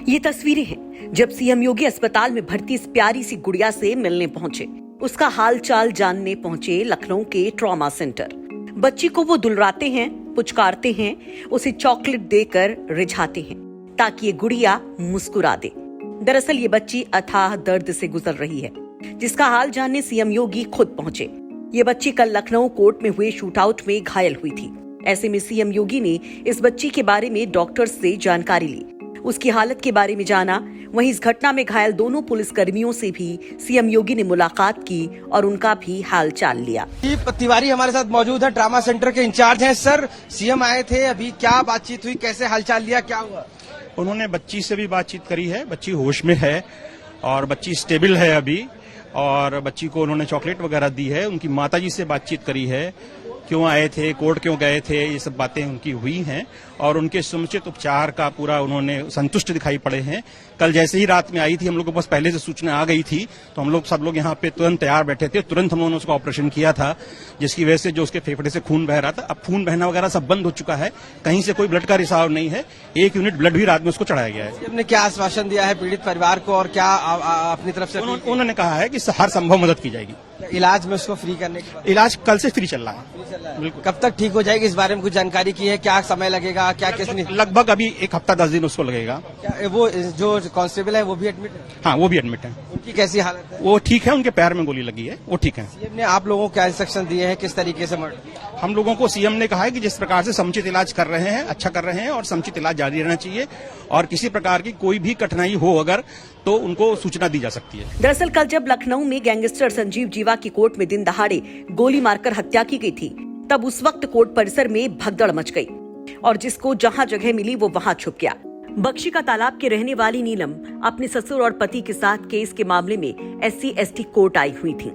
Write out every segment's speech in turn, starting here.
ये तस्वीरें हैं जब सीएम योगी अस्पताल में भर्ती इस प्यारी सी गुड़िया से मिलने पहुंचे। उसका हाल चाल जानने पहुंचे लखनऊ के ट्रॉमा सेंटर। बच्ची को वो दुलराते हैं, पुचकारते हैं, उसे चॉकलेट देकर रिझाते हैं ताकि ये गुड़िया मुस्कुरा दे। दरअसल ये बच्ची अथाह दर्द से गुजर रही है, जिसका हाल जानने सीएम योगी खुद पहुंचे। ये बच्ची कल लखनऊ कोर्ट में हुए शूटआउट में घायल हुई थी। ऐसे में सीएम योगी ने इस बच्ची के बारे में डॉक्टर से जानकारी ली, उसकी हालत के बारे में जाना। वहीं इस घटना में घायल दोनों पुलिसकर्मियों से भी सीएम योगी ने मुलाकात की और उनका भी हाल चाल लिया। तिवारी हमारे साथ मौजूद है, ट्रामा सेंटर के इंचार्ज हैं। सर, सीएम आए थे, अभी क्या बातचीत हुई, कैसे हालचाल लिया, क्या हुआ? उन्होंने बच्ची से भी बातचीत करी है। बच्ची होश में है और बच्ची स्टेबल है अभी, और बच्ची को उन्होंने चॉकलेट वगैरह दी है। उनकी माताजी से बातचीत करी है, क्यों आए थे, कोर्ट क्यों गए थे, ये सब बातें उनकी हुई हैं और उनके समुचित उपचार का पूरा उन्होंने संतुष्ट दिखाई पड़े हैं। कल जैसे ही रात में आई थी, हम लोग को बस पहले से सूचना आ गई थी, तो हम लोग सब लोग यहाँ पे तुरंत तैयार बैठे थे। तुरंत हम लोगों ने उसका ऑपरेशन किया था, जिसकी वजह से जो उसके फेफड़े से खून बह रहा था, अब खून बहना वगैरह सब बंद हो चुका है। कहीं से कोई ब्लड का रिसाव नहीं है। 1 यूनिट ब्लड भी रात में उसको चढ़ाया गया है। सीएम ने क्या आश्वासन दिया है पीड़ित परिवार को और क्या अपनी तरफ से? उन्होंने कहा है कि हर संभव मदद की जाएगी। इलाज में उसको फ्री करने के बाद? इलाज कल से फ्री चल रहा है। बिल्कुल। कब तक ठीक हो जाएगी, इस बारे में कुछ जानकारी की है? क्या समय लगेगा, क्या लगभग अभी 1 हफ्ता 10 दिन उसको लगेगा। वो जो कांस्टेबल है वो भी एडमिट है? हाँ, वो भी एडमिट है। उनकी कैसी हालत है? वो ठीक है, उनके पैर में गोली लगी है, वो ठीक है। सीएम ने आप लोगों को क्या इंस्ट्रक्शन दिए हैं, किस तरीके से? हम लोगों को सीएम ने कहा है कि जिस प्रकार से समुचित इलाज कर रहे हैं, अच्छा कर रहे हैं और समुचित इलाज जारी रहना चाहिए, और किसी प्रकार की कोई भी कठिनाई हो अगर तो उनको सूचना दी जा सकती है। दरअसल कल जब लखनऊ में गैंगस्टर संजीव जीवा की कोर्ट में दिन दहाड़े गोली मारकर हत्या की गई थी, तब उस वक्त कोर्ट परिसर में भगदड़ मच गई और जिसको जहां जगह मिली वो वहां छुप गया। बख्शी का तालाब के रहने वाली नीलम अपने ससुर और पति के साथ केस के मामले में SC/ST कोर्ट आई हुई थी।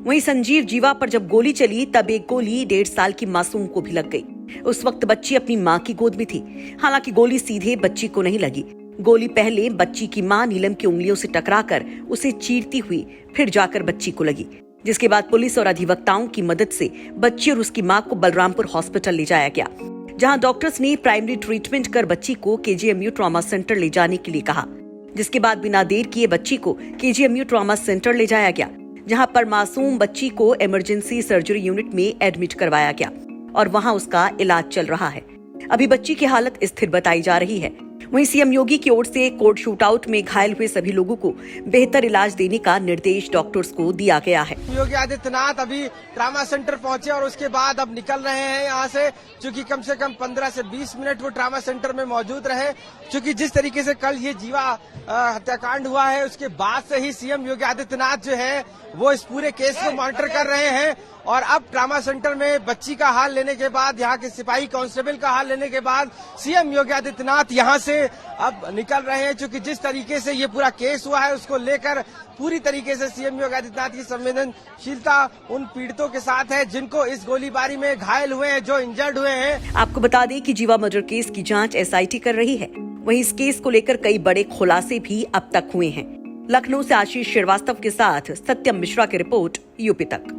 वहीं संजीव जीवा पर जब गोली चली तब एक गोली 1.5 साल की मासूम को भी लग गई। उस वक्त बच्ची अपनी मां की गोद में थी। हालांकि गोली सीधे बच्ची को नहीं लगी। गोली पहले बच्ची की मां नीलम की उंगलियों से टकराकर उसे चीरती हुई फिर जाकर बच्ची को लगी, जिसके बाद पुलिस और अधिवक्ताओं की मदद से बच्ची और उसकी मां को बलरामपुर हॉस्पिटल ले जाया गया, जहां डॉक्टर्स ने प्राइमरी ट्रीटमेंट कर बच्ची को KGMU ट्रॉमा सेंटर ले जाने के लिए कहा। जिसके बाद बिना देर किए बच्ची को KGMU ट्रॉमा सेंटर ले जाया गया, जहां पर मासूम बच्ची को इमरजेंसी सर्जरी यूनिट में एडमिट करवाया गया और वहां उसका इलाज चल रहा है। अभी बच्ची की हालत स्थिर बताई जा रही है। वहीं सीएम योगी की ओर से कोर्ट शूटआउट में घायल हुए सभी लोगों को बेहतर इलाज देने का निर्देश डॉक्टर्स को दिया गया है। योगी आदित्यनाथ अभी ट्रामा सेंटर पहुंचे और उसके बाद अब निकल रहे हैं यहाँ से, चूंकि कम से कम 15 से 20 मिनट वो ट्रामा सेंटर में मौजूद रहे। चूंकि जिस तरीके से कल ये जीवा हत्याकांड हुआ है, उसके बाद से ही सीएम योगी आदित्यनाथ जो है वो इस पूरे केस को मॉनिटर कर रहे हैं। और अब ट्रामा सेंटर में बच्ची का हाल लेने के बाद, यहाँ के सिपाही कांस्टेबल का हाल लेने के बाद सीएम योगी आदित्यनाथ यहाँ से अब निकल रहे हैं। चूंकि जिस तरीके से ये पूरा केस हुआ है, उसको लेकर पूरी तरीके से सीएम योगी आदित्यनाथ की संवेदनशीलता उन पीड़ितों के साथ है जिनको इस गोलीबारी में घायल हुए हैं, जो इंजर्ड हुए हैं। आपको बता दें कि जीवा मर्डर केस की जांच SIT कर रही है। वहीं इस केस को लेकर कई बड़े खुलासे भी अब तक हुए हैं। लखनऊ से आशीष श्रीवास्तव के साथ सत्यम मिश्रा की रिपोर्ट, UP तक।